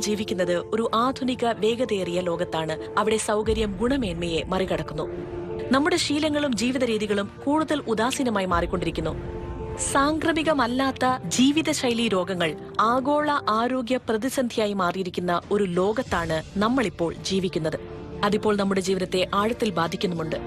ജീവിക്കുന്നത് ഒരു ആധുനിക വേഗതയേറിയ ലോകത്താണ്. അവിടെ സൗകര്യം ഗുണമേന്മയെ മറികടക്കുന്നു. നമ്മുടെ ശീലങ്ങളും ജീവിത രീതികളും കൂടുതൽ ഉദാസീനമായി മാറിക്കൊണ്ടിരിക്കുന്നു. സാംക്രമികമല്ലാത്ത ജീവിതശൈലി രോഗങ്ങൾ ആഗോള ആരോഗ്യ പ്രതിസന്ധിയായി മാറിയിരിക്കുന്ന ഒരു ലോകത്താണ് നമ്മളിപ്പോൾ ജീവിക്കുന്നത്. അതിപ്പോൾ നമ്മുടെ ജീവിതത്തെ ആഴത്തിൽ ബാധിക്കുന്നുമുണ്ട്.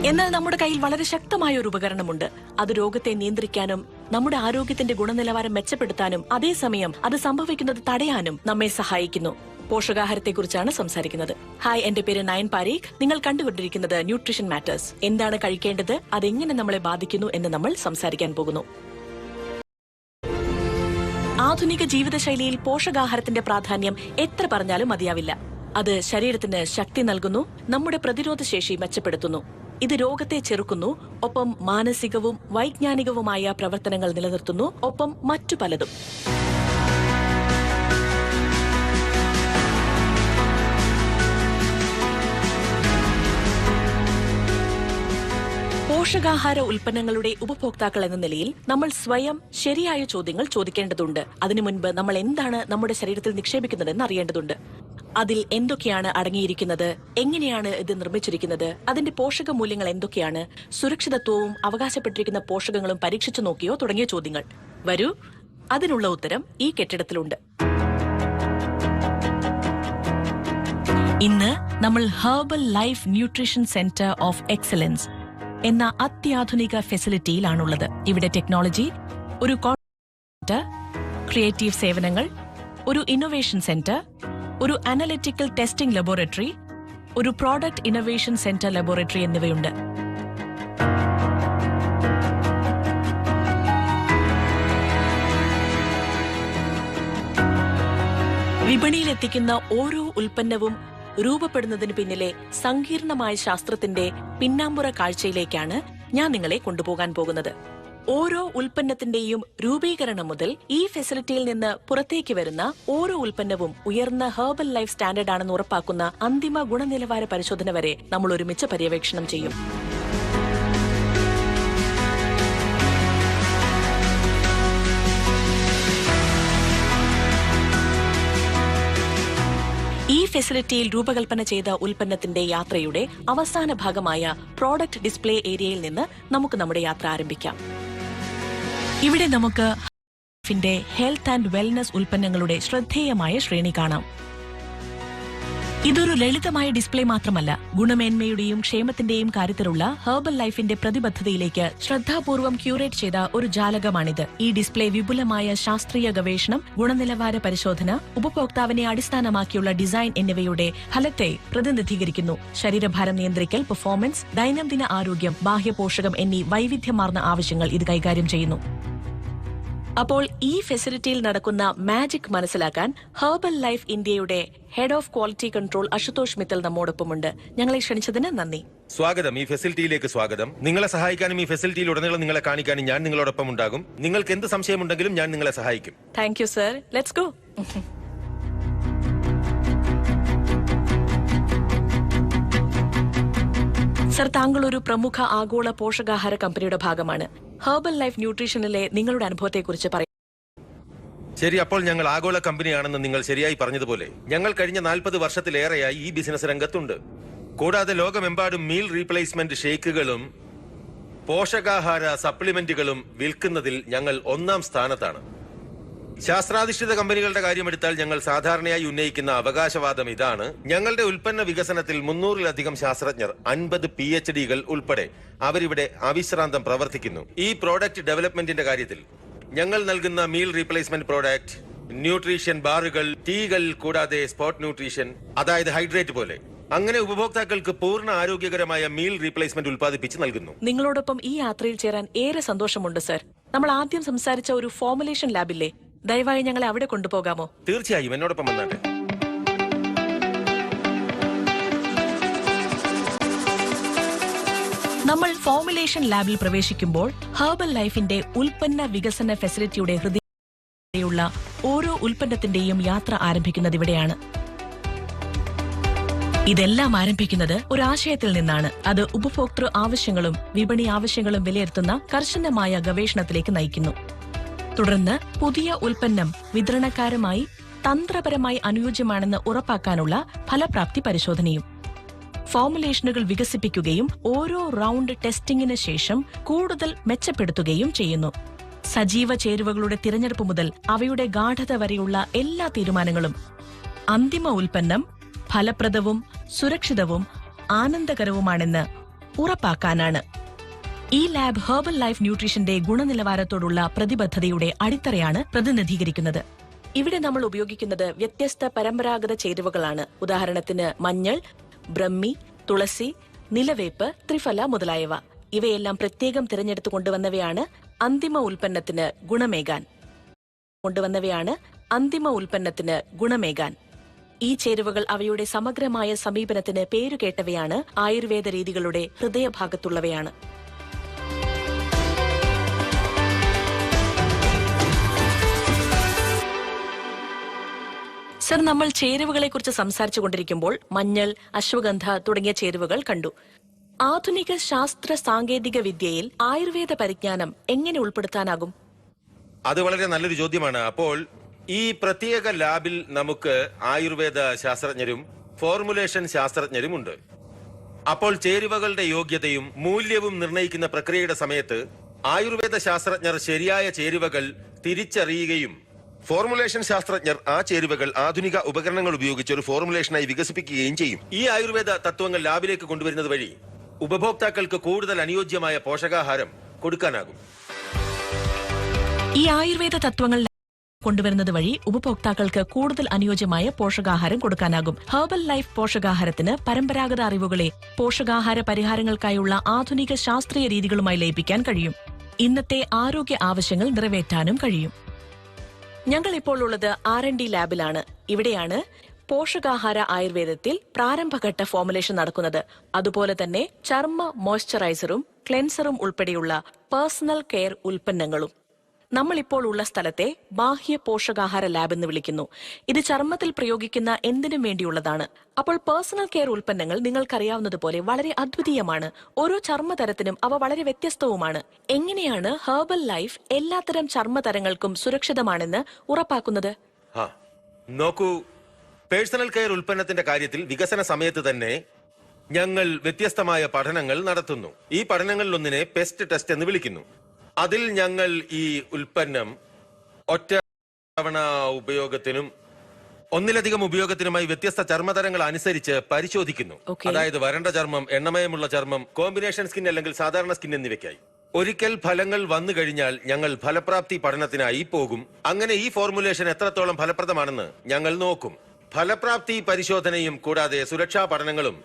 എന്നാൽ നമ്മുടെ കയ്യിൽ വളരെ ശക്തമായ ഒരു ഉപകരണമുണ്ട്. അത് രോഗത്തെ നിയന്ത്രിക്കാനും നമ്മുടെ ആരോഗ്യത്തിന്റെ ഗുണനിലവാരം മെച്ചപ്പെടുത്താനും അതേസമയം അത് സംഭവിക്കുന്നത് തടയാനും നമ്മെ സഹായിക്കുന്നു. പോഷകാഹാരത്തെക്കുറിച്ചാണ് സംസാരിക്കുന്നത്. ഹായ്, എന്റെ പേര് നയൻ പാരീഖ്. നിങ്ങൾ കണ്ടുകൊണ്ടിരിക്കുന്നത് ന്യൂട്രീഷൻ മാറ്റേഴ്സ്. എന്താണ് കഴിക്കേണ്ടത്, അതെങ്ങനെ നമ്മളെ ബാധിക്കുന്നു എന്ന് നമ്മൾ സംസാരിക്കാൻ പോകുന്നു. ആധുനിക ജീവിതശൈലിയിൽ പോഷകാഹാരത്തിന്റെ പ്രാധാന്യം എത്ര പറഞ്ഞാലും മതിയാവില്ല. അത് ശരീരത്തിന് ശക്തി നൽകുന്നു, നമ്മുടെ പ്രതിരോധ ശേഷി മെച്ചപ്പെടുത്തുന്നു. ഇത് രോഗത്തെ ചെറുക്കുന്നു, ഒപ്പം മാനസികവും വൈജ്ഞാനികവുമായ പ്രവർത്തനങ്ങൾ നിലനിർത്തുന്നു, ഒപ്പം മറ്റു പലതും. പോഷകാഹാര ഉൽപ്പന്നങ്ങളുടെ ഉപഭോക്താക്കൾ എന്ന നിലയിൽ നമ്മൾ സ്വയം ശരിയായ ചോദ്യങ്ങൾ ചോദിക്കേണ്ടതുണ്ട്. അതിനു മുൻപ് നമ്മൾ എന്താണ് നമ്മുടെ ശരീരത്തിൽ നിക്ഷേപിക്കുന്നതെന്ന് അറിയേണ്ടതുണ്ട്. അതിൽ എന്തൊക്കെയാണ് അടങ്ങിയിരിക്കുന്നത്, എങ്ങനെയാണ് ഇത് നിർമ്മിച്ചിരിക്കുന്നത്, അതിന്റെ പോഷക മൂല്യങ്ങൾ എന്തൊക്കെയാണ്, സുരക്ഷിതത്വവും അവകാശപ്പെട്ടിരിക്കുന്ന പോഷകങ്ങളും പരീക്ഷിച്ചു നോക്കിയോ തുടങ്ങിയ ചോദ്യങ്ങൾ. വരൂ, അതിനുള്ള ഉത്തരം ഈ കെട്ടിടത്തിലുണ്ട്. ഇന്ന് നമ്മൾ herbal life nutrition centre of excellence എന്ന അത്യാധുനിക ഫെസിലിറ്റിയിലാണുള്ളത്. ഇവിടെ ടെക്നോളജി, ഒരു ക്രിയേറ്റീവ് സേവനങ്ങൾ, ഒരു ഇന്നൊവേഷൻ സെന്റർ, ഒരു അനലിറ്റിക്കൽ ടെസ്റ്റിംഗ് ലബോറട്ടറി, ഒരു പ്രോഡക്റ്റ് ഇന്നൊവേഷൻ സെന്റർ ലബോറട്ടറി എന്നിവയുണ്ട്. വിപണിയിലെത്തിക്കുന്ന ഓരോ ഉൽപ്പന്നവും രൂപപ്പെടുന്നതിന് പിന്നിലെ സങ്കീർണമായ ശാസ്ത്രത്തിന്റെ പിന്നാമ്പുറ കാഴ്ചയിലേക്കാണ് ഞാൻ നിങ്ങളെ കൊണ്ടുപോകാൻ പോകുന്നത്. ഓരോ ഉൽപ്പന്നത്തിന്റെയും രൂപീകരണം മുതൽ ഈ ഫെസിലിറ്റിയിൽ നിന്ന് പുറത്തേക്ക് വരുന്ന ഓരോ ഉൽപ്പന്നവും ഉയർന്ന ഹെർബൽ ലൈഫ് സ്റ്റാൻഡേർഡ് ആണെന്ന് ഉറപ്പാക്കുന്ന അന്തിമ ഗുണനിലവാര പരിശോധന വരെ നമ്മൾ ഒരുമിച്ച് പര്യവേക്ഷണം ചെയ്യും. ഈ ഫെസിലിറ്റിയിൽ രൂപകൽപ്പന ചെയ്ത ഉൽപ്പന്നത്തിന്റെ യാത്രയുടെ അവസാന ഭാഗമായ പ്രോഡക്റ്റ് ഡിസ്പ്ലേ ഏരിയയിൽ നിന്ന് നമുക്ക് നമ്മുടെ യാത്ര ആരംഭിക്കാം. ഇവിടെ നമുക്ക് ഹെൽത്ത് ആൻഡ് വെൽനസ് ഉൽപ്പന്നങ്ങളുടെ ശ്രദ്ധേയമായ ശ്രേണി കാണാം. ഇതൊരു ലളിതമായ ഡിസ്പ്ലേ മാത്രമല്ല, ഗുണമേന്മയുടെയും ക്ഷേമത്തിന്റെയും കാര്യത്തിലുള്ള ഹെർബൽ ലൈഫിന്റെ പ്രതിബദ്ധതയിലേക്ക് ശ്രദ്ധാപൂർവം ക്യൂറേറ്റ് ചെയ്ത ഒരു ജാലകമാണിത്. ഈ ഡിസ്പ്ലേ വിപുലമായ ശാസ്ത്രീയ ഗവേഷണം, ഗുണനിലവാര പരിശോധന, ഉപഭോക്താവിനെ അടിസ്ഥാനമാക്കിയുള്ള ഡിസൈൻ എന്നിവയുടെ ഫലത്തെ പ്രതിനിധീകരിക്കുന്നു. ശരീരഭാരം നിയന്ത്രിക്കൽ, പെർഫോമൻസ്, ദൈനംദിന ആരോഗ്യം, ബാഹ്യ പോഷകം എന്നീ വൈവിധ്യമാർന്ന ആവശ്യങ്ങൾ ഇത് കൈകാര്യം ചെയ്യുന്നു. അപ്പോൾ ഈ ഫെസിലിറ്റിയിൽ നടക്കുന്ന മാജിക് മനസ്സിലാക്കാൻ ഹെർബൽ ലൈഫ് ഇന്ത്യയുടെ head of quality control Ashutosh Mittal നമ്മോടൊപ്പമുണ്ട്. ഞങ്ങളെ ക്ഷണിച്ചതിന് നന്ദി. സ്വാഗതം, ഈ ഫെസിലിറ്റിയിലേക്ക് സ്വാഗതം. നിങ്ങളെ സഹായിക്കാനും ഈ ഫെസിലിറ്റിയിൽ ഉടനീളം നിങ്ങളെ കാണിക്കാനും ഞാൻ നിങ്ങളോടൊപ്പം ഉണ്ടാകും. നിങ്ങൾക്ക് എന്ത് സംശയമുണ്ടെങ്കിലും ഞാൻ നിങ്ങളെ സഹായിക്കും. Thank you sir. Let's go. Sir, താങ്കൾ ഒരു പ്രമുഖ ആഗോള പോഷകാഹാര കമ്പനിയുടെ ഭാഗമാണ്. ഹെർബൽ ലൈഫ് ന്യൂട്രീഷനിലെ നിങ്ങളുടെ അനുഭവത്തെക്കുറിച്ച് പറയും. ശരി, അപ്പോൾ ഞങ്ങൾ ആഗോള കമ്പനിയാണെന്ന് നിങ്ങൾ ശരിയായി പറഞ്ഞതുപോലെ ഞങ്ങൾ കഴിഞ്ഞ 40 വർഷത്തിലേറെയായി ഈ ബിസിനസ് രംഗത്തുണ്ട്. കൂടാതെ ലോകമെമ്പാടും മീൽ റീപ്ലേസ്മെന്റ് ഷേക്കുകളും പോഷകാഹാര സപ്ലിമെന്റുകളും വിൽക്കുന്നതിൽ ഞങ്ങൾ 1-ാം സ്ഥാനത്താണ്. ശാസ്ത്രാധിഷ്ഠിത കമ്പനികളുടെ കാര്യമെടുത്താൽ ഞങ്ങൾ സാധാരണയായി ഉന്നയിക്കുന്ന അവകാശവാദം ഇതാണ്: ഞങ്ങളുടെ ഉൽപ്പന്ന വികസനത്തിൽ 300-ലധികം ശാസ്ത്രജ്ഞർ, 50 PhDകൾ ഉൾപ്പെടെ അവരിവിടെ അവിശ്രാന്തം പ്രവർത്തിക്കുന്നു. ഈ പ്രോഡക്റ്റ് ഡെവലപ്മെന്റിന്റെ കാര്യത്തിൽ ഞങ്ങൾ നൽകുന്ന മീൽ റീപ്ലേസ്മെന്റ് പ്രോഡക്റ്റ്, ന്യൂട്രീഷൻ ബാറുകൾ, ടീകൾ, കൂടാതെ സ്പോട്ട് ന്യൂട്രീഷൻ, അതായത് ഹൈഡ്രേറ്റ് പോലെ, അങ്ങനെ ഉപഭോക്താക്കൾക്ക് പൂർണ്ണ ആരോഗ്യകരമായ മീൽ റീപ്ലേസ്മെന്റ് ഉൽപ്പാദിപ്പിച്ച് നൽകുന്നു. നിങ്ങളോടൊപ്പം ഈ യാത്രയിൽ ചേരാൻ ഏറെ സന്തോഷമുണ്ട് സർ. നമ്മൾ ആദ്യം സംസാരിച്ച ഒരു ഫോർമുലേഷൻ ലാബില്ലേ, ദയവായി ഞങ്ങളെ അവിടെ കൊണ്ടുപോകാമോ? തീർച്ചയായും, എന്നോടൊപ്പം വന്നാട്ടെ. നമ്മൾ ഫോർമുലേഷൻ ലാബിൽ പ്രവേശിക്കുമ്പോൾ ഹെർബൽ ലൈഫിന്റെ ഉൽപ്പന്ന വികസന ഫെസിലിറ്റിയുടെ ഹൃദയമുള്ള ഓരോ ഉൽപ്പന്നത്തിന്റെയും യാത്ര ആരംഭിക്കുന്നത് ഇവിടെയാണ്. ഇതെല്ലാം ആരംഭിക്കുന്നത് ഒരു ആശയത്തിൽ നിന്നാണ്. അത് ഉപഭോക്തൃ ആവശ്യങ്ങളും വിപണി ആവശ്യങ്ങളും വിലയിരുത്തുന്ന കർശനമായ ഗവേഷണത്തിലേക്ക് നയിക്കുന്നു. തുടർന്ന് പുതിയ ഉൽപ്പന്നം വിതരണക്കാരുമായി തന്ത്രപരമായി അനുയോജ്യമാണെന്ന് ഉറപ്പാക്കാനുള്ള ഫലപ്രാപ്തി പരിശോധനയും. ഫോർമുലേഷനുകൾ വികസിപ്പിക്കുകയും ഓരോ റൗണ്ട് ടെസ്റ്റിംഗിന് ശേഷം കൂടുതൽ മെച്ചപ്പെടുത്തുകയും ചെയ്യുന്നു. സജീവ ചേരുവകളുടെ തിരഞ്ഞെടുപ്പ് മുതൽ അവയുടെ ഗാഢത വരെയുള്ള എല്ലാ തീരുമാനങ്ങളും അന്തിമ ഉൽപ്പന്നം ഫലപ്രദവും സുരക്ഷിതവും ആനന്ദകരവുമാണെന്ന് ഉറപ്പാക്കാനാണ്. ഈ ലാബ് ഹെർബൽ ലൈഫ് ന്യൂട്രീഷന്റെ ഗുണനിലവാരത്തോടുള്ള പ്രതിബദ്ധതയുടെ അടിത്തറയാണ് പ്രതിനിധീകരിക്കുന്നത്. ഇവിടെ നമ്മൾ ഉപയോഗിക്കുന്നത് വ്യത്യസ്ത പരമ്പരാഗത ചേരുവകളാണ്. ഉദാഹരണത്തിന് മഞ്ഞൾ, ബ്രഹ്മി, തുളസി, നിലവേപ്പ്, ത്രിഫല മുതലായവ. ഇവയെല്ലാം പ്രത്യേകം തിരഞ്ഞെടുത്തു കൊണ്ടുവന്നവയാണ് അന്തിമ ഉൽപ്പന്നത്തിന് ഗുണമേകാൻ. ഈ ചേരുവകൾ അവയുടെ സമഗ്രമായ സമീപനത്തിന് പേരുകേട്ടവയാണ്. ആയുർവേദ രീതികളുടെ ഹൃദയഭാഗത്തുള്ളവയാണ്. സർ, നമ്മൾ ചേരുവകളെ കുറിച്ച് സംസാരിച്ചു കൊണ്ടിരിക്കുമ്പോൾ മഞ്ഞൾ, അശ്വഗന്ധ തുടങ്ങിയ ചേരുവകൾ കണ്ടു. ആധുനിക ശാസ്ത്ര സാങ്കേതിക വിദ്യയിൽ ആയുർവേദ പരിജ്ഞാനം എങ്ങനെ ഉൾപ്പെടുത്താനാകും? അത് വളരെ നല്ലൊരു ചോദ്യമാണ്. അപ്പോൾ ഈ പ്രത്യേക ലാബിൽ നമുക്ക് ആയുർവേദ ശാസ്ത്രജ്ഞരും ഫോർമുലേഷൻ ശാസ്ത്രജ്ഞരും ഉണ്ട്. അപ്പോൾ ചേരുവകളുടെ യോഗ്യതയും മൂല്യവും നിർണ്ണയിക്കുന്ന പ്രക്രിയയുടെ സമയത്ത് ആയുർവേദ ശാസ്ത്രജ്ഞർ ശരിയായ ചേരുവകൾ തിരിച്ചറിയുകയും ഫോർമുലേഷൻ ശാസ്ത്രജ്ഞർ ആ ചേരുവകൾ ആധുനിക ഉപകരണങ്ങൾ ഉപയോഗിച്ച് ഒരു ഫോർമുലേഷനായി വികസിപ്പിക്കുകയും ചെയ്യും. ഈ ആയുർവേദ തത്വങ്ങൾ ലാബിലേക്ക് കൊണ്ടുവരുന്നത് വഴി ഉപഭോക്താക്കൾക്ക് കൂടുതൽ അനുയോജ്യമായ പോഷകാഹാരം കൊടുക്കാനാകും. ഈ ആയുർവേദ തത്വങ്ങൾ കൊണ്ടുവരുന്നത് വഴി ഉപഭോക്താക്കൾക്ക് കൂടുതൽ അനുയോജ്യമായ പോഷകാഹാരം കൊടുക്കാനാകും. ഹെർബൽ ലൈഫ് പോഷകാഹാരത്തിന് പരമ്പരാഗത അറിവുകളെ പോഷകാഹാര പരിഹാരങ്ങൾക്കായുള്ള ആധുനിക ശാസ്ത്രീയ രീതികളുമായി ലയിപ്പിക്കാൻ കഴിയും. ഇന്നത്തെ ആരോഗ്യ ആവശ്യങ്ങൾ നിറവേറ്റാനും കഴിയും. ഞങ്ങൾ ഇപ്പോൾ ഉള്ളത് R&D ലാബിലാണ്. ഇവിടെയാണ് പോഷകാഹാര ആയുർവേദത്തിൽ പ്രാരംഭഘട്ട ഫോർമുലേഷൻ നടക്കുന്നത്. അതുപോലെ തന്നെ ചർമ്മ മോയ്സ്ചറൈസറും ക്ലെൻസറും ഉൾപ്പെടെയുള്ള പേഴ്സണൽ കെയർ ഉൽപ്പന്നങ്ങളും. നമ്മളിപ്പോൾ ഉള്ള സ്ഥലത്തെ ബാഹ്യ പോഷകാഹാര ലാബ് എന്ന് വിളിക്കുന്നു. ഇത് ചർമ്മത്തിൽ പ്രയോഗിക്കുന്ന എന്തിനും വേണ്ടിയുള്ളതാണ്. അപ്പോൾ പേഴ്സണൽ കെയർ ഉൽപ്പന്നങ്ങൾ നിങ്ങൾക്കറിയാവുന്നതുപോലെ വളരെ അദ്വിതീയമാണ്. ഓരോ ചർമ്മതരത്തിനും അവ വളരെ വ്യത്യസ്തവുമാണ്. എങ്ങനെയാണ് ഹെർബൽ ലൈഫ് എല്ലാത്തരം ചർമ്മതരങ്ങൾക്കും സുരക്ഷിതമാണെന്ന് ഉറപ്പാക്കുന്നത്? നോക്കൂ, പേഴ്സണൽ കെയർ ഉൽപ്പന്നത്തിന്റെ കാര്യത്തിൽ വികസന സമയത്ത് തന്നെ ഞങ്ങൾ വ്യത്യസ്തമായ പഠനങ്ങൾ നടത്തുന്നു. ഈ പഠനങ്ങളിലൊന്നിനെ പെസ്റ്റ് ടെസ്റ്റ് എന്ന് വിളിക്കുന്നു. അതിൽ ഞങ്ങൾ ഈ ഉൽപ്പന്നം ഒറ്റ തവണ ഉപയോഗത്തിനും ഒന്നിലധികം ഉപയോഗത്തിനുമായി വ്യത്യസ്ത ചർമ്മതരങ്ങൾ അനുസരിച്ച് പരിശോധിക്കുന്നു. അതായത് വരണ്ട ചർമ്മം, എണ്ണമയമുള്ള ചർമ്മം, കോമ്പിനേഷൻ സ്കിൻ അല്ലെങ്കിൽ സാധാരണ സ്കിൻ എന്നിവയ്ക്കായി. ഒരിക്കൽ ഫലങ്ങൾ വന്നു കഴിഞ്ഞാൽ ഞങ്ങൾ ഫലപ്രാപ്തി പഠനത്തിനായി പോകും. അങ്ങനെ ഈ ഫോർമുലേഷൻ എത്രത്തോളം ഫലപ്രദമാണെന്ന് ഞങ്ങൾ നോക്കും. ഫലപ്രാപ്തി പരിശോധനയും കൂടാതെ സുരക്ഷാ പഠനങ്ങളും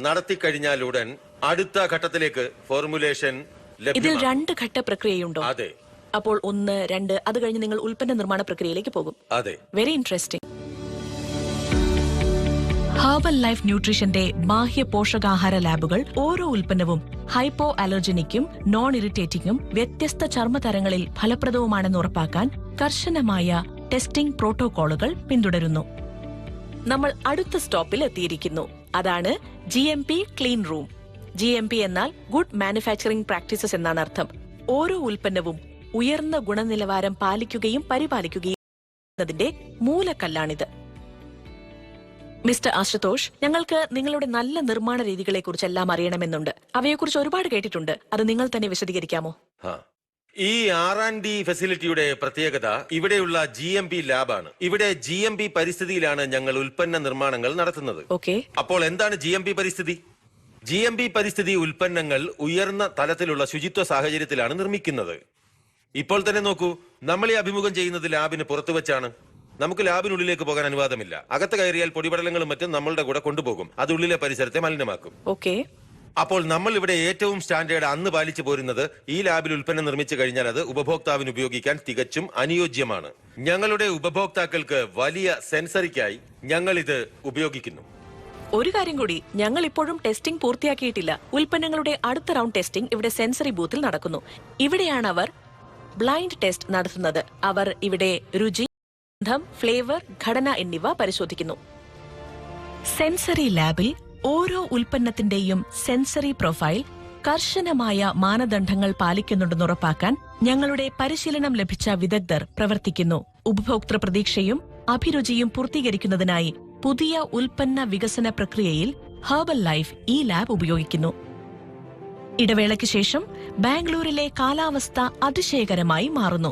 നടത്തിക്കഴിഞ്ഞാലുടൻ അടുത്ത ഘട്ടത്തിലേക്ക് ഫോർമുലേഷൻ ഇതിൽ 2 ഘട്ട പ്രക്രിയയുണ്ടോ? അതെ. അപ്പോൾ 1, 2 അത് കഴിഞ്ഞ് നിങ്ങൾ ഉൽപ്പന്ന നിർമ്മാണ പ്രക്രിയയിലേക്ക് പോകും. അതെ. Very interesting. ഹെർബൽ ലൈഫ് ന്യൂട്രീഷന്റെ ബാഹ്യ പോഷകാഹാര ലാബുകൾ ഓരോ ഉൽപ്പന്നവും ഹൈപ്പോ അലർജനിക്കും നോൺ ഇറിറ്റേറ്റിംഗും വ്യത്യസ്ത ചർമ്മതരങ്ങളിൽ ഫലപ്രദവുമാണെന്ന് ഉറപ്പാക്കാൻ കർശനമായ ടെസ്റ്റിംഗ് പ്രോട്ടോകോളുകൾ പിന്തുടരുന്നു. നമ്മൾ അടുത്ത സ്റ്റോപ്പിൽ എത്തിയിരിക്കുന്നു. അതാണ് GMP ക്ലീൻ റൂം. GMP എന്നാൽ ഗുഡ് മാനുഫാക്ചറിംഗ് പ്രാക്ടീസസ് എന്നാണ് അർത്ഥം. ഓരോ ഉൽപ്പന്നവും ഉയർന്ന ഗുണനിലവാരം പാലിക്കുകയും പരിപാലിക്കുകയും എന്നതിന്റെ മൂലക്കല്ലാണിത്. മിസ്റ്റർ ആശുതോഷ്, ഞങ്ങൾക്ക് നിങ്ങളുടെ നല്ല നിർമ്മാണ രീതികളെക്കുറിച്ചെല്ലാം അറിയണമെന്നുണ്ട്. അവയെക്കുറിച്ച് ഒരുപാട് കേട്ടിട്ടുണ്ട്. അത് നിങ്ങൾ തന്നെ വിശദീകരിക്കാമോ? ഈ R&D ഫെസിലിറ്റിയുടെ പ്രത്യേകത ഇവിടെയുള്ള GMP ലാബാണ്. ഇവിടെ GMP പരിസ്ഥിതിയിലാണ് ഞങ്ങൾ ഉൽപ്പന്ന നിർമ്മാണങ്ങൾ നടത്തുന്നത്. അപ്പോൾ എന്താണ് GMP പരിസ്ഥിതി? GMP പരിസ്ഥിതി ഉൽപ്പന്നങ്ങൾ ഉയർന്ന തലത്തിലുള്ള ശുചിത്വ സാഹചര്യത്തിലാണ് നിർമ്മിക്കുന്നത്. ഇപ്പോൾ തന്നെ നോക്കൂ, നമ്മൾ ഈ അഭിമുഖം ചെയ്യുന്നത് ലാബിന് പുറത്തു വെച്ചാണ്. നമുക്ക് ലാബിനുള്ളിലേക്ക് പോകാൻ അനുവാദമില്ല. അകത്ത് കയറിയാൽ പൊടിപടലങ്ങളും മറ്റും നമ്മളുടെ കൂടെ കൊണ്ടുപോകും. അത് ഉള്ളിലെ പരിസരത്തെ മലിനമാക്കും. അപ്പോൾ നമ്മൾ ഇവിടെ ഏറ്റവും സ്റ്റാൻഡേർഡ് അന്ന് പാലിച്ചു പോരുന്നത് ഈ ലാബിൽ ഉൽപ്പന്നം നിർമ്മിച്ചു കഴിഞ്ഞാൽ അത് ഉപഭോക്താവിന് ഉപയോഗിക്കാൻ തികച്ചും അനുയോജ്യമാണ്. ഞങ്ങളുടെ ഉപഭോക്താക്കൾക്ക് വലിയ സെൻസറിക്കായി ഞങ്ങൾ ഇത് ഉപയോഗിക്കുന്നു. ഒരു കാര്യം കൂടി, ഞങ്ങൾ ഇപ്പോഴും ടെസ്റ്റിംഗ് പൂർത്തിയാക്കിയിട്ടില്ല. ഉൽപ്പന്നങ്ങളുടെ അടുത്ത റൗണ്ട് ടെസ്റ്റിംഗ് ഇവിടെ സെൻസറി ബൂത്തിൽ നടക്കുന്നു. ഇവിടെയാണ് അവർ ബ്ലൈൻഡ് ടെസ്റ്റ് നടത്തുന്നത്. അവർ ഇവിടെ രുചി, ഗന്ധം, ഫ്ലേവർ, ഘടന എന്നിവ പരിശോധിക്കുന്നു. സെൻസറി ലാബിൽ ഓരോ ഉൽപ്പന്നത്തിന്റെയും സെൻസറി പ്രൊഫൈൽ കർശനമായ മാനദണ്ഡങ്ങൾ പാലിക്കുന്നുണ്ടെന്ന് ഉറപ്പാക്കാൻ ഞങ്ങളുടെ പരിശീലനം ലഭിച്ച വിദഗ്ധർ പ്രവർത്തിക്കുന്നു. ഉപഭോക്തൃ പ്രതീക്ഷയും അഭിരുചിയും പൂർത്തീകരിക്കുന്നതിനായി പുതിയ ഉൽപ്പന്ന വികസന പ്രക്രിയയിൽ ഹെർബൽ ലൈഫ് ഈ ലാബ് ഉപയോഗിക്കുന്നു. ഇടവേളയ്ക്ക് ശേഷം ബാംഗ്ലൂരിലെ കാലാവസ്ഥ അതിശയകരമായി മാറുന്നു.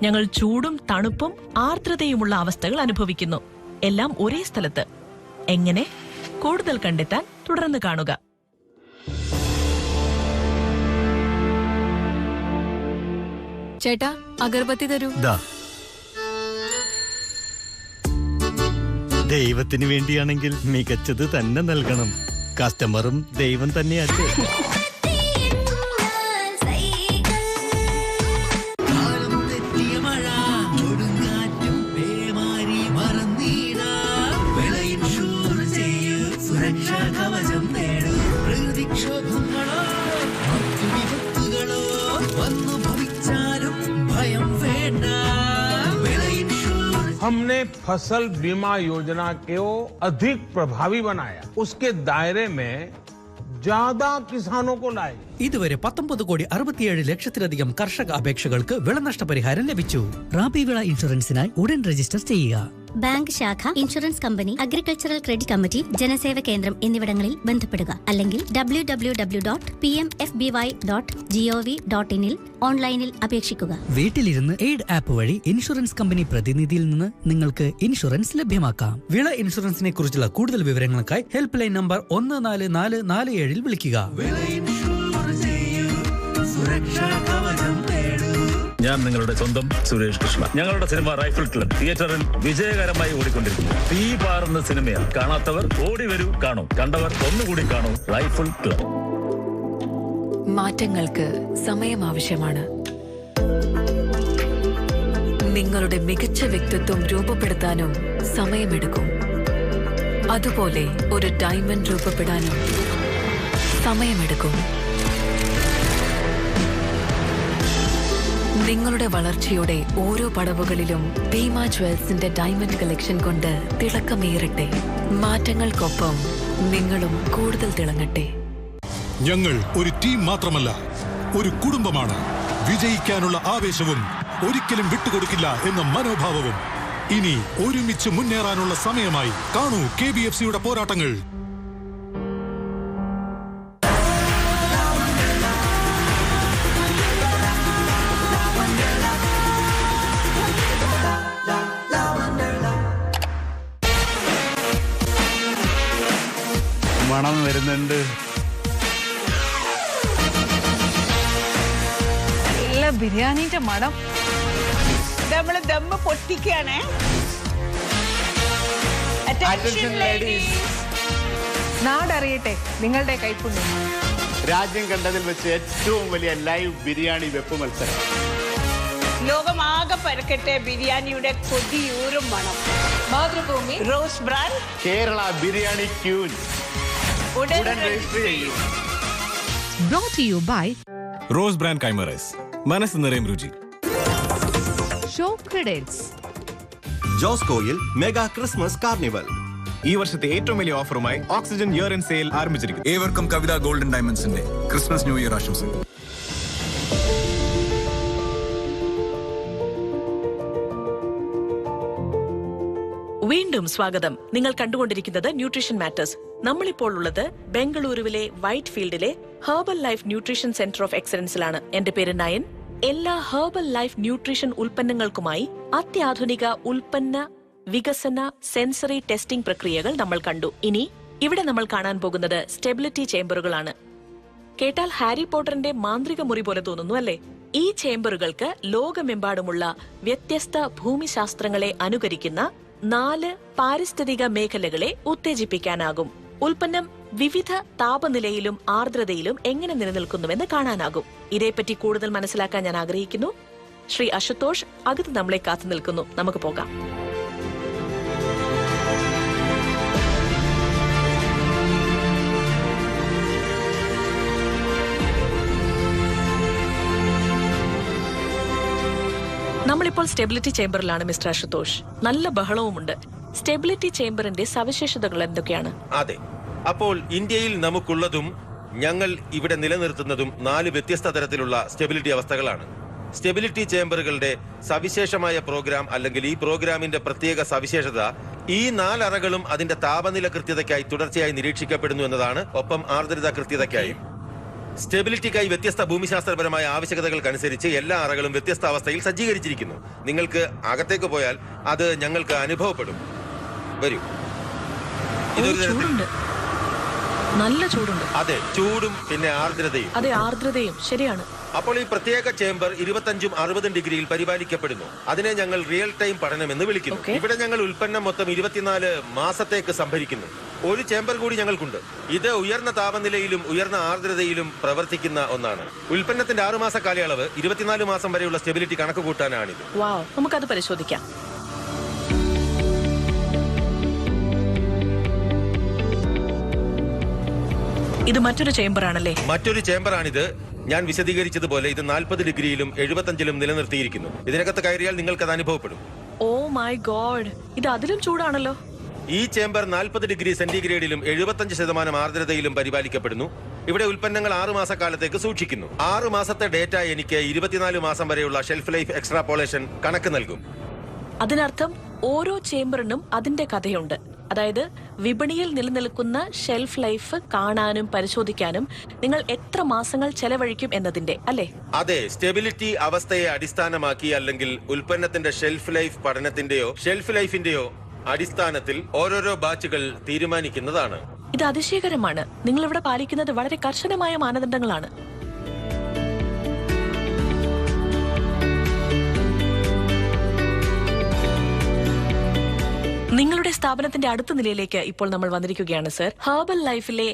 ഞങ്ങൾ ചൂടും തണുപ്പും ആർദ്രതയുമുള്ള അവസ്ഥകൾ അനുഭവിക്കുന്നു. എല്ലാം ഒരേ സ്ഥലത്ത്. എങ്ങനെ? കൂടുതൽ കണ്ടെത്താൻ തുടർന്ന് കാണുക. ചേട്ടാ, അഗർബത്തി തരൂ. ദൈവത്തിന് വേണ്ടിയാണെങ്കിൽ മികച്ചത് തന്നെ നൽകണം. കസ്റ്റമറും ദൈവം തന്നെയല്ലേ? हमने फसल बीमा योजना को अधिक प्रभावी बनाया, उसके दायरे में ज्यादा किसानों को लाए. ഇതുവരെ 19,67,00,000-ലക്ഷത്തിലധികം കർഷക അപേക്ഷകൾക്ക് വിളനഷ്ടപരിഹാരം ലഭിച്ചു. റാബി വിള ഇൻഷുറൻസിനായി ഉടൻ രജിസ്റ്റർ ചെയ്യുക. ബാങ്ക് ശാഖ, insurance company, agricultural credit committee, ജനസേവ കേന്ദ്രം എന്നിവിടങ്ങളിൽ ബന്ധപ്പെടുക. അല്ലെങ്കിൽ www.pmfby.gov.in ഓൺലൈനിൽ അപേക്ഷിക്കുക. വീട്ടിലിരുന്ന് എയ്ഡ് ആപ്പ് വഴി ഇൻഷുറൻസ് കമ്പനി പ്രതിനിധിയിൽ നിന്ന് നിങ്ങൾക്ക് ഇൻഷുറൻസ് ലഭ്യമാക്കാം. വിള ഇൻഷുറൻസിനെ കുറിച്ചുള്ള കൂടുതൽ വിവരങ്ങൾക്കായി ഹെൽപ്പ് ലൈൻ നമ്പർ 14447 വിളിക്കുക. ഞാൻ നിങ്ങളുടെ സ്വന്തം സുരേഷ് കൃഷ്ണ. ഞങ്ങളുടെ സിനിമ റൈഫിൾ ക്ലബ് തിയേറ്ററിൽ വിജയകരമായി ഓടിക്കൊണ്ടിരിക്കുന്നു. തീ പാറുന്ന സിനിമയാണ്. കാണാത്തവർ ഓടി വരൂ, കാണൂ. കണ്ടവർ ഒന്നുകൂടി കാണൂ. Rifle club. മാറ്റങ്ങൾക്ക് സമയം ആവശ്യമാണ്. നിങ്ങളുടെ മികച്ച വ്യക്തിത്വം രൂപപ്പെടുത്താനും സമയമെടുക്കും. അതുപോലെ ഒരു ഡയമണ്ട് രൂപപ്പെടാനും സമയമെടുക്കും. നിങ്ങളുടെ വളർച്ചയുടെ ഓരോ പടവുകളിലും ഭീമ ജ്വൽസിന്റെ ഡയമണ്ട് കളക്ഷൻ കൊണ്ട് തിളക്കമേറട്ടെ. മാറ്റങ്ങൾക്കൊപ്പം നിങ്ങളും കൂടുതൽ തിളങ്ങട്ടെ. ഞങ്ങൾ ഒരു ടീം മാത്രമല്ല, ഒരു കുടുംബമാണ്. വിജയിക്കാനുള്ള ആവേശവും ഒരിക്കലും വിട്ടുകൊടുക്കില്ല എന്ന മനോഭാവവും. ഇനി ഒരുമിച്ച് മുന്നേറാനുള്ള സമയമായി. കാണൂ KBFCയുടെ പോരാട്ടങ്ങൾ. മണം വരുന്നുണ്ട്. നല്ല ബിരിയാണിന്റെ മണം. നമ്മള് ദമ്മ് പൊട്ടിക്കാണേ. നാടറിയട്ടെ നിങ്ങളുടെ കൈപ്പുണ്യം. രാജ്യം കണ്ടതിൽ വെച്ച് ഏറ്റവും വലിയ ലൈവ് ബിരിയാണി വെപ്പ് മത്സരം. ലോകമാകെ പരക്കട്ടെ ബിരിയാണിയുടെ കൊതിയൂറും മണം. Mathrubhumi rose brand Kerala biryani queen ഉടൻ രജിസ്റ്റർ ചെയ്യൂ. Brought to you by rose brand കൈമറൈസ്. മനസ്സ് നിറയും രുചി. Show Credits. ജോസ്കോയിൽ മെഗാ ക്രിസ്മസ് കാർണിവൽ. ഈ വർഷത്തെ ഏറ്റവും വലിയ ഓഫറുമായി ഓക്സിജൻ ഇയർ ഇൻ സെയിൽ ആരംഭിച്ചിരിക്കുന്നു. ഏവർക്കും കവിത ഗോൾഡൻ ഡയമണ്ട്സിന്റെ ക്രിസ്മസ് ന്യൂ ഇയർ ആശംസകൾ. വീണ്ടും സ്വാഗതം. നിങ്ങൾ കണ്ടുകൊണ്ടിരിക്കുന്നത് ന്യൂട്രീഷൻ മാറ്റേഴ്സ്. നമ്മളിപ്പോൾ ഉള്ളത് ബംഗളൂരുവിലെ വൈറ്റ് ഫീൽഡിലെ Herbalife nutrition centre of എക്സലൻസിലാണ്. എന്റെ പേര് നയൻ. എല്ലാ ഹെർബൽ ലൈഫ് ന്യൂട്രീഷൻ ഉൽപ്പന്നങ്ങൾക്കുമായി അത്യാധുനിക ഉൽപ്പന്ന വികസന സെൻസറി ടെസ്റ്റിംഗ് പ്രക്രിയകൾ നമ്മൾ കണ്ടു. ഇനി ഇവിടെ നമ്മൾ കാണാൻ പോകുന്നത് സ്റ്റെബിലിറ്റി ചേംബറുകളാണ്. കേട്ടാൽ ഹാരി പോട്ടറിന്റെ മാന്ത്രിക മുറി പോലെ തോന്നുന്നു അല്ലേ? ഈ ചേംബറുകൾക്ക് ലോകമെമ്പാടുമുള്ള വ്യത്യസ്ത ഭൂമിശാസ്ത്രങ്ങളെ അനുകരിക്കുന്ന 4 പാരിസ്ഥിതിക മേഖലകളെ ഉത്തേജിപ്പിക്കാനാകും. ഉൽപ്പന്നം വിവിധ താപനിലയിലും ആർദ്രതയിലും എങ്ങനെ നിലനിൽക്കുന്നുവെന്ന് കാണാനാകും. ഇതേപ്പറ്റി കൂടുതൽ മനസ്സിലാക്കാൻ ഞാൻ ആഗ്രഹിക്കുന്നു. ശ്രീ അശുതോഷ് അകത്ത് നമ്മളെ കാത്തു നിൽക്കുന്നു. നമുക്ക് പോകാം. നമ്മളിപ്പോൾ സ്റ്റെബിലിറ്റി ചേംബറിലാണ് മിസ്റ്റർ അശുതോഷ്. നല്ല ബഹളവുമുണ്ട്. സ്റ്റെബിലിറ്റി ചേംബറിന്റെ സവിശേഷതകൾ എന്തൊക്കെയാണ്? അതെ, അപ്പോൾ ഇന്ത്യയിൽ നമുക്കുള്ളതും ഞങ്ങൾ ഇവിടെ നിലനിർത്തുന്നതും 4 വ്യത്യസ്ത തരത്തിലുള്ള സ്റ്റെബിലിറ്റി അവസ്ഥകളാണ്. സ്റ്റെബിലിറ്റി ചേംബറുകളുടെ സവിശേഷമായ പ്രോഗ്രാം അല്ലെങ്കിൽ ഈ പ്രോഗ്രാമിന്റെ പ്രത്യേക സവിശേഷത ഈ 4 അറകളും അതിന്റെ താപനില കൃത്യതയ്ക്കായി തുടർച്ചയായി നിരീക്ഷിക്കപ്പെടുന്നു എന്നതാണ്. ഒപ്പം ആർദ്രത കൃത്യതയ്ക്കായി. സ്റ്റെബിലിറ്റിക്കായി വ്യത്യസ്ത ഭൂമിശാസ്ത്രപരമായ ആവശ്യകതകൾക്കനുസരിച്ച് എല്ലാ അറകളും വ്യത്യസ്ത അവസ്ഥയിൽ സജ്ജീകരിച്ചിരിക്കുന്നു. നിങ്ങൾക്ക് അകത്തേക്ക് പോയാൽ അത് ഞങ്ങൾക്ക് അനുഭവപ്പെടും. വരൂ. ഇതൊരു തരത്തിൽ നല്ല ചൂടുണ്ട്. അതെ, ചൂടും പിന്നെ ആർദ്രതയും. അതെ, ആർദ്രതയും ശരിയാണ്. അപ്പോൾ ഈ പ്രത്യേക ചേംബർ 25ഉം 60ഉം ഡിഗ്രിയിൽ പരിപാലിക്കപ്പെടുന്നു. അതിനെ ഞങ്ങൾ റിയൽ ടൈം പഠനം എന്ന് വിളിക്കുന്നു. ഇവിടെ ഞങ്ങൾ ഉൽപ്പന്നം മൊത്തം 24 മാസത്തേക്ക് സംഭരിക്കുന്നു. ഒരു ചേംബർ കൂടി ഞങ്ങൾക്കുണ്ട്. ഇത് ഉയർന്ന താപനിലയിലും ഉയർന്ന ആർദ്രതയിലും പ്രവർത്തിക്കുന്ന ഒന്നാണ്. ഉൽപ്പന്നത്തിന്റെ 6 മാസ കാലയളവ് 24 മാസം വരെയുള്ള സ്റ്റെബിലിറ്റി കണക്ക് കൂട്ടാനാണിത്. നമുക്കത് പരിശോധിക്കാം. ഇത് മറ്റൊരു ചേംബറാണല്ലേ? മറ്റൊരു ചേംബറാണിത്. ഞാൻ വിശദീകരിച്ചതുപോലെ ഇത് 40 ഡിഗ്രിയിലും 75ലും നിലനിർത്തിയിരിക്കുന്നു. ഇതിനകത്ത് കയറിയാൽ നിങ്ങൾക്കത് അനുഭവപ്പെടും. ഓ മൈ ഗോഡ്, ഇത് അതിലും ചൂടാണല്ലോ. ഈ ചേംബർ 40 ഡിഗ്രി സെന്റിഗ്രേഡിലും 75% ആർദ്രതയിലും പരിപാലിക്കപ്പെടുന്നു. ഇവിടെ ഉൽപ്പന്നങ്ങൾ 6 മാസക്കാലത്തേക്ക് സൂക്ഷിക്കുന്നു. 6 മാസത്തെ ഡേറ്റ എനിക്ക് 24 മാസം വരെയുള്ള ഷെൽഫ് ലൈഫ് എക്സ്ട്രാപോളേഷൻ കണക്ക് നൽകും. അതിനർത്ഥം ഓരോ ചേംബറിനും അതിന്റെ കഥയുണ്ട്. അതായത് വിപണിയിൽ നിലനിൽക്കുന്ന ഷെൽഫ് ലൈഫ് കാണാനും പരിശോധിക്കാനും നിങ്ങൾ എത്ര മാസങ്ങൾ ചെലവഴിക്കും എന്നതിന്റെ അല്ലേ? അതെ, സ്റ്റെബിലിറ്റി അവസ്ഥയെ അടിസ്ഥാനമാക്കി അല്ലെങ്കിൽ ഉൽപ്പന്നത്തിന്റെ ഷെൽഫ് ലൈഫ് പഠനത്തിന്റെയോ ഷെൽഫ് ലൈഫിന്റെയോ അടിസ്ഥാനത്തിൽ ഓരോരോ ബാച്ചുകൾ തീരുമാനിക്കുന്നതാണ്. ഇത് അതിശയകരമാണ്. നിങ്ങൾ ഇവിടെ പാലിക്കുന്നത് വളരെ കർശനമായ മാനദണ്ഡങ്ങളാണ്. നിങ്ങളുടെ സ്ഥാപനത്തിന്റെ അടുത്ത നിലയിലേക്ക് ഇപ്പോൾ നമ്മൾ വന്നിരിക്കുകയാണ് സർ. ഹെർബൽ ലൈഫിലെ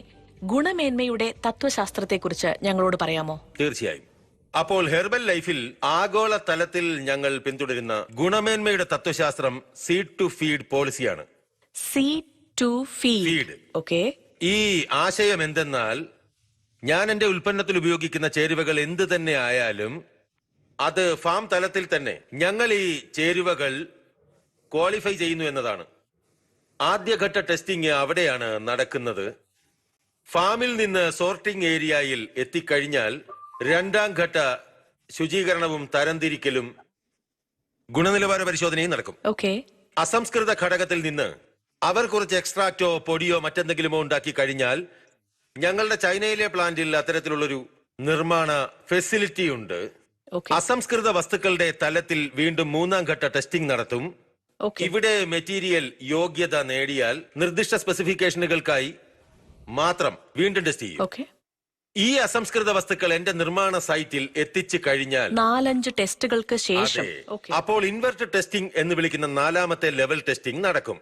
ഗുണമേന്മയുടെ തത്വശാസ്ത്രത്തെക്കുറിച്ച് ഞങ്ങളോട് പറയാമോ? തീർച്ചയായും. അപ്പോൾ ഹെർബൽ ലൈഫിൽ ആഗോള തലത്തിൽ ഞങ്ങൾ പിന്തുടരുന്ന ഗുണമേന്മയുടെ തത്വശാസ്ത്രം സീഡ് ടു ഫീഡ് പോളിസിയാണ്. Seed to feed. ഓക്കെ. ഈ ആശയം എന്തെന്നാൽ ഞാൻ എന്റെ ഉൽപ്പന്നത്തിൽ ഉപയോഗിക്കുന്ന ചേരുവകൾ എന്ത് തന്നെ ആയാലും അത് ഫാം തലത്തിൽ തന്നെ ഞങ്ങൾ ഈ ചേരുവകൾ ക്വാളിഫൈ ചെയ്യുന്നു എന്നതാണ്. ആദ്യഘട്ട ടെസ്റ്റിംഗ് അവിടെയാണ് നടക്കുന്നത്. ഫാമിൽ നിന്ന് സോർട്ടിംഗ് ഏരിയയിൽ എത്തിക്കഴിഞ്ഞാൽ 2ാം ഘട്ട ശുചീകരണവും തരംതിരിക്കലും ഗുണനിലവാര പരിശോധനയും നടക്കും. അസംസ്കൃത ഘടകത്തിൽ നിന്ന് അവർ കുറച്ച് എക്സ്ട്രാക്റ്റോ പൊടിയോ മറ്റെന്തെങ്കിലുമോ ഉണ്ടാക്കി കഴിഞ്ഞാൽ ഞങ്ങളുടെ ചൈനയിലെ പ്ലാന്റിൽ അത്തരത്തിലുള്ളൊരു നിർമ്മാണ ഫെസിലിറ്റി ഉണ്ട്. അസംസ്കൃത വസ്തുക്കളുടെ തലത്തിൽ വീണ്ടും 3ാം ഘട്ട ടെസ്റ്റിംഗ് നടത്തും. ഇവിടെ മെറ്റീരിയൽ യോഗ്യത നേടിയാൽ നിർദ്ദിഷ്ട സ്പെസിഫിക്കേഷനുകൾക്കായി മാത്രം വീണ്ടും ടെസ്റ്റ് ചെയ്യും. ഈ അസംസ്കൃത വസ്തുക്കൾ എന്റെ നിർമ്മാണ സൈറ്റിൽ എത്തിച്ചു കഴിഞ്ഞാൽ 4-5 ടെസ്റ്റുകൾക്ക് ശേഷം അപ്പോൾ ഇൻവെർട്ട് ടെസ്റ്റിംഗ് എന്ന് വിളിക്കുന്ന 4ാമത്തെ ലെവൽ ടെസ്റ്റിംഗ് നടക്കും.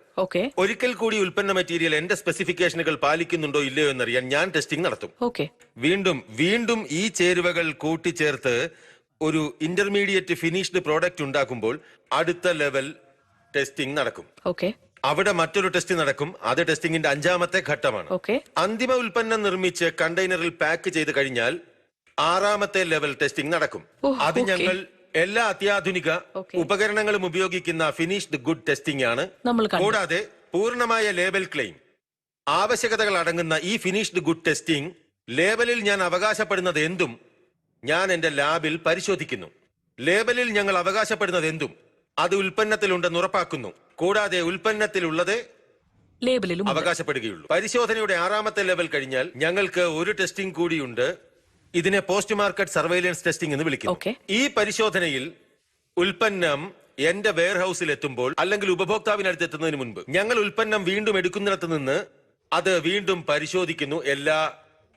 ഒരിക്കൽ കൂടി ഉൽപ്പന്ന മെറ്റീരിയൽ എന്റെ സ്പെസിഫിക്കേഷനുകൾ പാലിക്കുന്നുണ്ടോ ഇല്ലയോ എന്നറിയാൻ ഞാൻ ടെസ്റ്റിംഗ് നടത്തും. വീണ്ടും ഈ ചേരുവകൾ കൂട്ടിച്ചേർത്ത് ഒരു ഇന്റർമീഡിയറ്റ് ഫിനിഷ്ഡ് പ്രോഡക്റ്റ് ഉണ്ടാക്കുമ്പോൾ അടുത്ത ലെവൽ ടെസ്റ്റിംഗ് നടക്കും. അവിടെ മറ്റൊരു ടെസ്റ്റ് നടക്കും. അത് ടെസ്റ്റിംഗിന്റെ 5ാമത്തെ ഘട്ടമാണ്. അന്തിമ ഉൽപ്പന്നം നിർമ്മിച്ച് കണ്ടെയ്നറിൽ പാക്ക് ചെയ്ത് കഴിഞ്ഞാൽ 6ാമത്തെ ലെവൽ ടെസ്റ്റിംഗ് നടക്കും. അത് ഞങ്ങൾ എല്ലാ അത്യാധുനിക ഉപകരണങ്ങളും ഉപയോഗിക്കുന്ന ഫിനിഷ്ഡ് ഗുഡ് ടെസ്റ്റിംഗ് ആണ്. കൂടാതെ പൂർണ്ണമായ ലേബൽ ക്ലെയിം ആവശ്യകതകൾ അടങ്ങുന്ന ഈ ഫിനിഷ്ഡ് ഗുഡ് ടെസ്റ്റിംഗ് ലേബലിൽ ഞാൻ അവകാശപ്പെടുന്നത് എന്തും ഞാൻ എന്റെ ലാബിൽ പരിശോധിക്കുന്നു. ലേബലിൽ ഞങ്ങൾ അവകാശപ്പെടുന്നത് എന്തും അത് ഉൽപ്പന്നത്തിലുണ്ടെന്ന് ഉറപ്പാക്കുന്നു. കൂടാതെ ഉൽപ്പന്നത്തിലുള്ളത് ലേബലിലും അവകാശപ്പെടുകയുള്ളൂ. പരിശോധനയുടെ 6ാമത്തെ ലെവൽ കഴിഞ്ഞാൽ ഞങ്ങൾക്ക് ഒരു ടെസ്റ്റിംഗ് കൂടിയുണ്ട്. ഇതിനെ പോസ്റ്റ് മാർക്കറ്റ് സർവൈലൻസ് ടെസ്റ്റിംഗ് എന്ന് വിളിക്കുന്നു. ഈ പരിശോധനയിൽ ഉൽപ്പന്നം എന്റെ വെയർഹൌസിൽ എത്തുമ്പോൾ അല്ലെങ്കിൽ ഉപഭോക്താവിനടുത്ത് എത്തുന്നതിന് മുൻപ് ഞങ്ങൾ ഉൽപ്പന്നം വീണ്ടും എടുക്കുന്നിടത്ത് നിന്ന് അത് വീണ്ടും പരിശോധിക്കുന്നു. എല്ലാ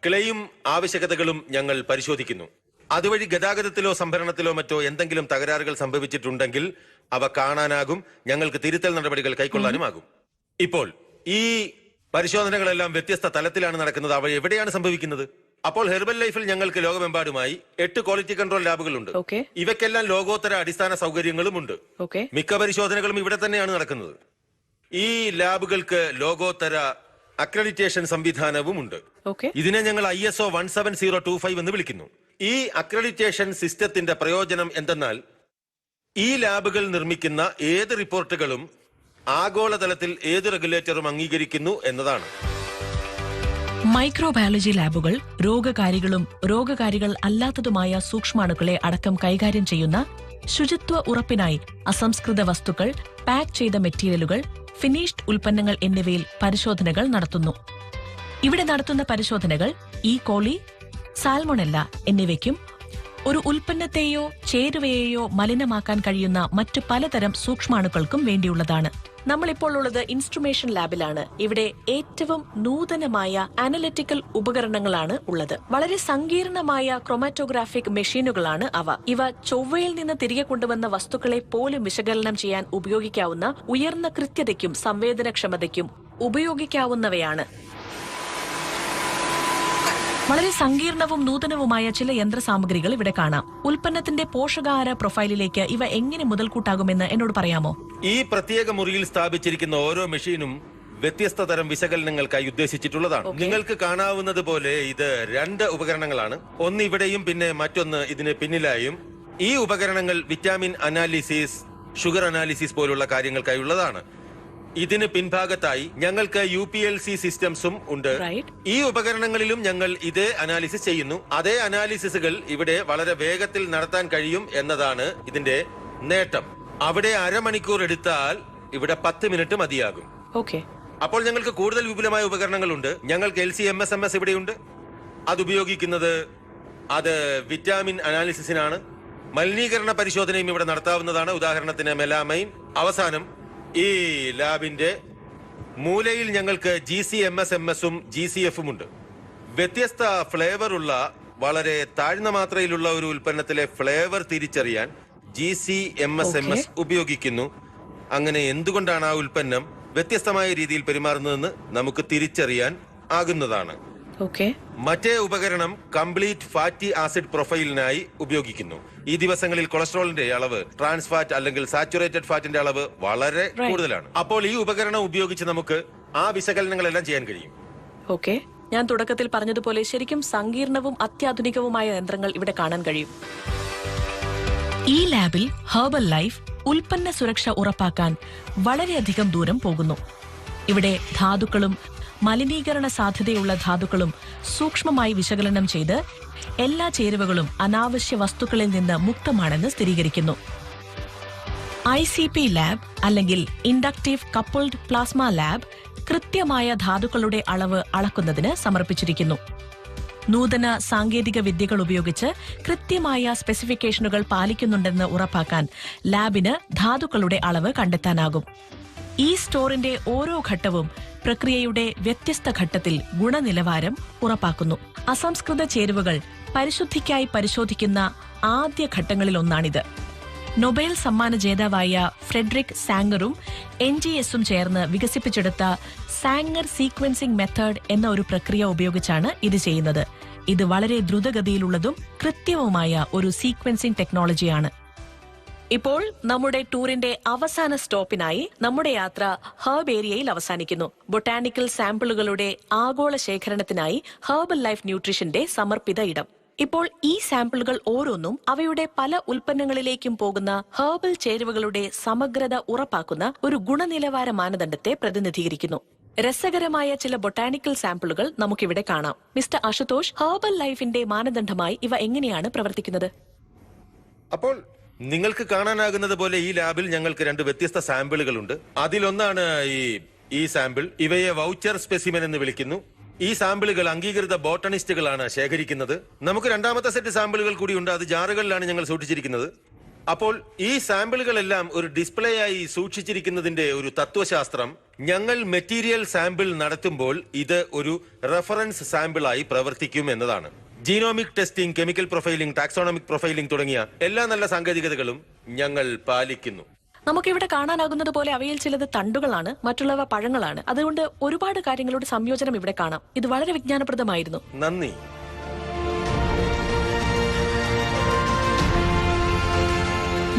ക്ലെയിം ആവശ്യകതകളും ഞങ്ങൾ പരിശോധിക്കുന്നു. അതുവഴി ഗതാഗതത്തിലോ സംഭരണത്തിലോ മറ്റോ എന്തെങ്കിലും തകരാറുകൾ സംഭവിച്ചിട്ടുണ്ടെങ്കിൽ അവ കാണാനാകും. ഞങ്ങൾക്ക് തിരുത്തൽ നടപടികൾ കൈക്കൊള്ളാനുമാകും. ഇപ്പോൾ ഈ പരിശോധനകളെല്ലാം വ്യത്യസ്ത തലത്തിലാണ് നടക്കുന്നത്. അവ എവിടെയാണ് സംഭവിക്കുന്നത്? അപ്പോൾ ഹെർബൽ ലൈഫിൽ ഞങ്ങൾക്ക് ലോകമെമ്പാടുമായി 8 ക്വാളിറ്റി കൺട്രോൾ ലാബുകളുണ്ട്. ഇവയ്ക്കെല്ലാം ലോകോത്തര അടിസ്ഥാന സൗകര്യങ്ങളുമുണ്ട്. മിക്ക പരിശോധനകളും ഇവിടെ തന്നെയാണ് നടക്കുന്നത്. ഈ ലാബുകൾക്ക് ലോകോത്തര അക്രഡിറ്റേഷൻ സംവിധാനവുമുണ്ട്. ഇതിനെ ഞങ്ങൾ ISO 17025 എന്ന് വിളിക്കുന്നു. ഈ അക്രഡിറ്റേഷൻ സിസ്റ്റത്തിന്റെ പ്രയോജനം എന്തെന്നാൽ ഈ ലാബുകൾ നിർമ്മിക്കുന്ന ഏത് റിപ്പോർട്ടുകളും ആഗോളതലത്തിൽ ഏത് റെഗുലേറ്ററും അംഗീകരിക്കുന്നു എന്നതാണ്. മൈക്രോബയോളജി ലാബുകൾ രോഗകാരികളും രോഗകാരികൾ അല്ലാത്തതുമായ സൂക്ഷ്മാണുക്കളെ അടക്കം കൈകാര്യം ചെയ്യുന്ന ശുചിത്വ ഉറപ്പിനായി അസംസ്കൃത വസ്തുക്കൾ, പാക്ക് ചെയ്ത മെറ്റീരിയലുകൾ, ഫിനിഷ്ഡ് ഉൽപ്പന്നങ്ങൾ എന്നിവയിൽ പരിശോധനകൾ നടത്തുന്നു. ഇവിടെ നടത്തുന്ന പരിശോധനകൾ ഈ കോളി, സാൽമൊണെല്ല എന്നിവയ്ക്കും ഒരു ഉൽപ്പന്നത്തെയോ ചേരുവയെയോ മലിനമാക്കാൻ കഴിയുന്ന മറ്റു പലതരം സൂക്ഷ്മാണുക്കൾക്കും വേണ്ടിയുള്ളതാണ്. നമ്മളിപ്പോൾ ഉള്ളത് ഇൻസ്ട്രുമേഷൻ ലാബിലാണ്. ഇവിടെ ഏറ്റവും നൂതനമായ അനലിറ്റിക്കൽ ഉപകരണങ്ങളാണ് ഉള്ളത്. വളരെ സങ്കീർണമായ ക്രൊമാറ്റോഗ്രാഫിക് മെഷീനുകളാണ് അവ. ഇവ ചൊവ്വയിൽ നിന്ന് തിരികെ കൊണ്ടുവന്ന വസ്തുക്കളെ പോലും വിശകലനം ചെയ്യാൻ ഉപയോഗിക്കാവുന്ന ഉയർന്ന കൃത്യതയ്ക്കും സംവേദനക്ഷമതയ്ക്കും ഉപയോഗിക്കാവുന്നവയാണ്. വളരെ സങ്കീർണവും നൂതനവുമായ ചില യന്ത്രസാമഗ്രികൾ ഇവിടെ കാണാം. ഉൽപ്പന്നത്തിന്റെ പോഷകാഹാര പ്രൊഫൈലിലേക്ക് ഇവ എങ്ങനെ മുതൽക്കൂട്ടാകുമെന്ന് എന്നോട് പറയാമോ? ഈ പ്രത്യേക മുറിയിൽ സ്ഥാപിച്ചിരിക്കുന്ന ഓരോ മെഷീനും വ്യത്യസ്ത തരം വിശകലനങ്ങൾക്കായി ഉദ്ദേശിച്ചിട്ടുള്ളതാണ്. നിങ്ങൾക്ക് കാണാവുന്നത് പോലെ ഇത് 2 ഉപകരണങ്ങളാണ്. ഒന്ന് ഇവിടെയും പിന്നെ മറ്റൊന്ന് ഇതിന് പിന്നിലായും. ഈ ഉപകരണങ്ങൾ വിറ്റാമിൻ അനാലിസിസ്, ഷുഗർ അനാലിസിസ് പോലുള്ള കാര്യങ്ങൾക്കായുള്ളതാണ്. ഇതിന് പിൻഭാഗത്തായി ഞങ്ങൾക്ക് UPLC സിസ്റ്റംസും ഉണ്ട്. ഈ ഉപകരണങ്ങളിലും ഞങ്ങൾ ഇതേ അനാലിസിസ് ചെയ്യുന്നു. അതേ അനാലിസിസുകൾ ഇവിടെ വളരെ വേഗത്തിൽ നടത്താൻ കഴിയും എന്നതാണ് ഇതിന്റെ നേട്ടം. അവിടെ അരമണിക്കൂർ എടുത്താൽ ഇവിടെ 10 മിനിറ്റ് മതിയാകും. അപ്പോൾ ഞങ്ങൾക്ക് കൂടുതൽ വിപുലമായ ഉപകരണങ്ങളുണ്ട്. ഞങ്ങൾക്ക് LC-MS ഇവിടെയുണ്ട്. അതുപയോഗിക്കുന്നത് വിറ്റാമിൻ അനാലിസിസിനാണ്. മലിനീകരണ പരിശോധനയും ഇവിടെ നടത്താവുന്നതാണ്. ഉദാഹരണത്തിന് മെലാമൈൻ. അവസാനം ഈ ലാബിന്റെ മൂലയിൽ ഞങ്ങൾക്ക് GC-MS-MS-ഉം GCF-ഉം ഉണ്ട്. വ്യത്യസ്ത ഫ്ലേവറുള്ള വളരെ താഴ്ന്ന മാത്രയിലുള്ള ഒരു ഉൽപ്പന്നത്തിലെ ഫ്ലേവർ തിരിച്ചറിയാൻ GC-MS-MS ഉപയോഗിക്കുന്നു. അങ്ങനെ എന്തുകൊണ്ടാണ് ആ ഉൽപ്പന്നം വ്യത്യസ്തമായ രീതിയിൽ പെരുമാറുന്നതെന്ന് നമുക്ക് തിരിച്ചറിയാൻ ആകുന്നതാണ്. മറ്റേ ഉപകരണം കംപ്ലീറ്റ് ഫാറ്റി ആസിഡ് പ്രൊഫൈലിനായി ഉപയോഗിക്കുന്നു. ഈ ദിവസങ്ങളിൽ കൊളസ്ട്രോളിന്റെ അളവ്, ട്രാൻസ് ഫാറ്റ് അല്ലെങ്കിൽ സാച്ചുറേറ്റഡ് ഫാറ്റിന്റെ അളവ് വളരെ കൂടുതലാണ്. അപ്പോൾ ഈ ഉപകരണം ഉപയോഗിച്ച് നമുക്ക് ആ വിശകലനങ്ങളെല്ലാം ചെയ്യാൻ കഴിയും. ഞാൻ തുടക്കത്തിൽ പറഞ്ഞതുപോലെ ശരിക്കും സങ്കീർണവും അത്യാധുനികവുമായ യന്ത്രങ്ങൾ ഇവിടെ കാണാൻ കഴിയും. ഈ ലാബിൽ ഹെർബൽ ലൈഫ് ഉൽപ്പന്ന സുരക്ഷ ഉറപ്പാക്കാൻ വളരെയധികം ദൂരം പോകുന്നു. ഇവിടെ ധാതുക്കളും മലിനീകരണ സാധ്യതയുള്ള ധാതുക്കളും സൂക്ഷ്മമായി വിശകലനം ചെയ്ത് എല്ലാ ചേരുവകളും അനാവശ്യ വസ്തുക്കളിൽ നിന്ന് മുക്തമാണെന്ന് സ്ഥിരീകരിക്കുന്നു. ICP ലാബ് അല്ലെങ്കിൽ ഇൻഡക്റ്റീവ് കപ്പിൾഡ് പ്ലാസ്മ ലാബ് കൃത്യമായ ധാതുക്കളുടെ അളവ് അളക്കുന്നതിന് സമർപ്പിച്ചിരിക്കുന്നു. നൂതന സാങ്കേതിക വിദ്യകൾ ഉപയോഗിച്ച് കൃത്യമായ സ്പെസിഫിക്കേഷനുകൾ പാലിക്കുന്നുണ്ടെന്ന് ഉറപ്പാക്കാൻ ലാബിന് ധാതുക്കളുടെ അളവ് കണ്ടെത്താനാകും. ഈ സ്റ്റോറിന്റെ ഓരോ ഘട്ടവും പ്രക്രിയയുടെ വ്യത്യസ്ത ഘട്ടത്തിൽ ഗുണനിലവാരം ഉറപ്പാക്കുന്നു. അസംസ്കൃത ചേരുവകൾ പരിശുദ്ധിക്കായി പരിശോധിക്കുന്ന ആദ്യ ഘട്ടങ്ങളിലൊന്നാണിത്. നൊബേൽ സമ്മാന ജേതാവായ ഫ്രെഡറിക് സാംഗറും NGS-ഉം ചേർന്ന് വികസിപ്പിച്ചെടുത്ത സാംഗർ സീക്വൻസിംഗ് മെത്തേഡ് എന്ന ഒരു പ്രക്രിയ ഉപയോഗിച്ചാണ് ഇത് ചെയ്യുന്നത്. ഇത് വളരെ ദ്രുതഗതിയിലുള്ളതും കൃത്യവുമായ ഒരു സീക്വൻസിംഗ് ടെക്നോളജിയാണ്. ഇപ്പോൾ നമ്മുടെ ടൂറിന്റെ അവസാന സ്റ്റോപ്പിനായി നമ്മുടെ യാത്ര ഹെർബ് ഏരിയയിൽ അവസാനിക്കുന്നു. ബൊട്ടാനിക്കൽ സാമ്പിളുകളുടെ ആഗോള ശേഖരണത്തിനായി ഹെർബൽ ലൈഫ് ന്യൂട്രീഷന്റെ സമർപ്പിത ഇടം. ഇപ്പോൾ ഈ സാമ്പിളുകൾ ഓരോന്നും അവയുടെ പല ഉൽപ്പന്നങ്ങളിലേക്കും പോകുന്ന ഹെർബൽ ചേരുവകളുടെ സമഗ്രത ഉറപ്പാക്കുന്ന ഒരു ഗുണനിലവാര മാനദണ്ഡത്തെ പ്രതിനിധീകരിക്കുന്നു. രസകരമായ ചില ബൊട്ടാനിക്കൽ സാമ്പിളുകൾ നമുക്കിവിടെ കാണാം. മിസ്റ്റർ അശുതോഷ്, ഹെർബൽ ലൈഫിന്റെ മാനദണ്ഡമായി ഇവ എങ്ങനെയാണ് പ്രവർത്തിക്കുന്നത്? അപ്പോൾ നിങ്ങൾക്ക് കാണാനാകുന്നത് പോലെ ഈ ലാബിൽ ഞങ്ങൾക്ക് 2 വ്യത്യസ്ത സാമ്പിളുകളുണ്ട്. അതിലൊന്നാണ് ഈ സാമ്പിൾ. ഇവയെ വൗച്ചർ സ്പെസിമെൻ എന്ന് വിളിക്കുന്നു. ഈ സാമ്പിളുകൾ അംഗീകൃത ബോട്ടണിസ്റ്റുകളാണ് ശേഖരിക്കുന്നത്. നമുക്ക് 2ാമത്തെ സെറ്റ് സാമ്പിളുകൾ കൂടിയുണ്ട്. അത് ജാറുകളിലാണ് ഞങ്ങൾ സൂക്ഷിച്ചിരിക്കുന്നത്. അപ്പോൾ ഈ സാമ്പിളുകളെല്ലാം ഒരു ഡിസ്പ്ലേ ആയി സൂക്ഷിച്ചിരിക്കുന്നതിന്റെ ഒരു തത്വശാസ്ത്രം, ഞങ്ങൾ മെറ്റീരിയൽ സാമ്പിൾ നടത്തുമ്പോൾ ഇത് ഒരു റെഫറൻസ് സാമ്പിളായി പ്രവർത്തിക്കും എന്നതാണ്. Genomic testing, chemical profiling, taxonomic profiling തുടങ്ങിയ എല്ലാ നല്ല സാങ്കേതികതകളും ഞങ്ങൾ പാലിക്കുന്നു. നമുക്കിവിടെ കാണാനാകുന്നത് പോലെ അവയിൽ ചിലത് തണ്ടുകളാണ്, മറ്റുള്ളവ പഴങ്ങളാണ്. അതുകൊണ്ട് ഒരുപാട് കാര്യങ്ങളുടെ സംയോജനം ഇവിടെ കാണാം. ഇത് വളരെ വിജ്ഞാനപ്രദമായിരുന്നു. നന്ദി.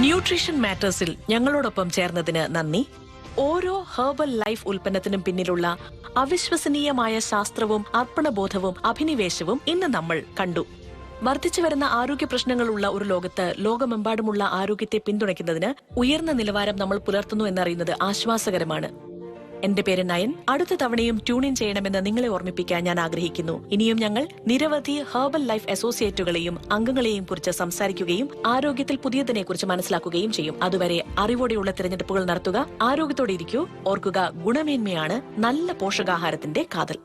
ന്യൂട്രീഷൻ മാറ്റേഴ്സിൽ ഞങ്ങളോടൊപ്പം ചേർന്നതിന് നന്ദി. ഓരോ ഹെർബൽ ലൈഫ് ഉൽപ്പന്നത്തിനും പിന്നിലുള്ള അവിശ്വസനീയമായ ശാസ്ത്രവും അർപ്പണബോധവും അഭിനിവേശവും ഇന്ന് നമ്മൾ കണ്ടു. വർദ്ധിച്ചുവരുന്ന ആരോഗ്യ പ്രശ്നങ്ങളുള്ള ഒരു ലോകത്ത് ലോകമെമ്പാടുമുള്ള ആരോഗ്യത്തെ പിന്തുണയ്ക്കുന്നതിന് ഉയർന്ന നിലവാരം നമ്മൾ പുലർത്തുന്നു എന്നറിയുന്നത് ആശ്വാസകരമാണ്. എന്റെ പേര് നയൻ. അടുത്ത തവണയും ട്യൂൺ ഇൻ ചെയ്യണമെന്ന് നിങ്ങളെ ഓർമ്മിപ്പിക്കാൻ ഞാൻ ആഗ്രഹിക്കുന്നു. ഇനിയും ഞങ്ങൾ നിരവധി ഹെർബൽ ലൈഫ് അസോസിയേറ്റുകളെയും അംഗങ്ങളെയും കുറിച്ച് സംസാരിക്കുകയും ആരോഗ്യത്തിൽ പുതിയതിനെ കുറിച്ച് മനസ്സിലാക്കുകയും ചെയ്യും. അതുവരെ അറിവോടെയുള്ള തിരഞ്ഞെടുപ്പുകൾ നടത്തുക, ആരോഗ്യത്തോടെ ഇരിക്കൂ. ഓർക്കുക, ഗുണമേന്മയാണ് നല്ല പോഷകാഹാരത്തിന്റെ കാതൽ.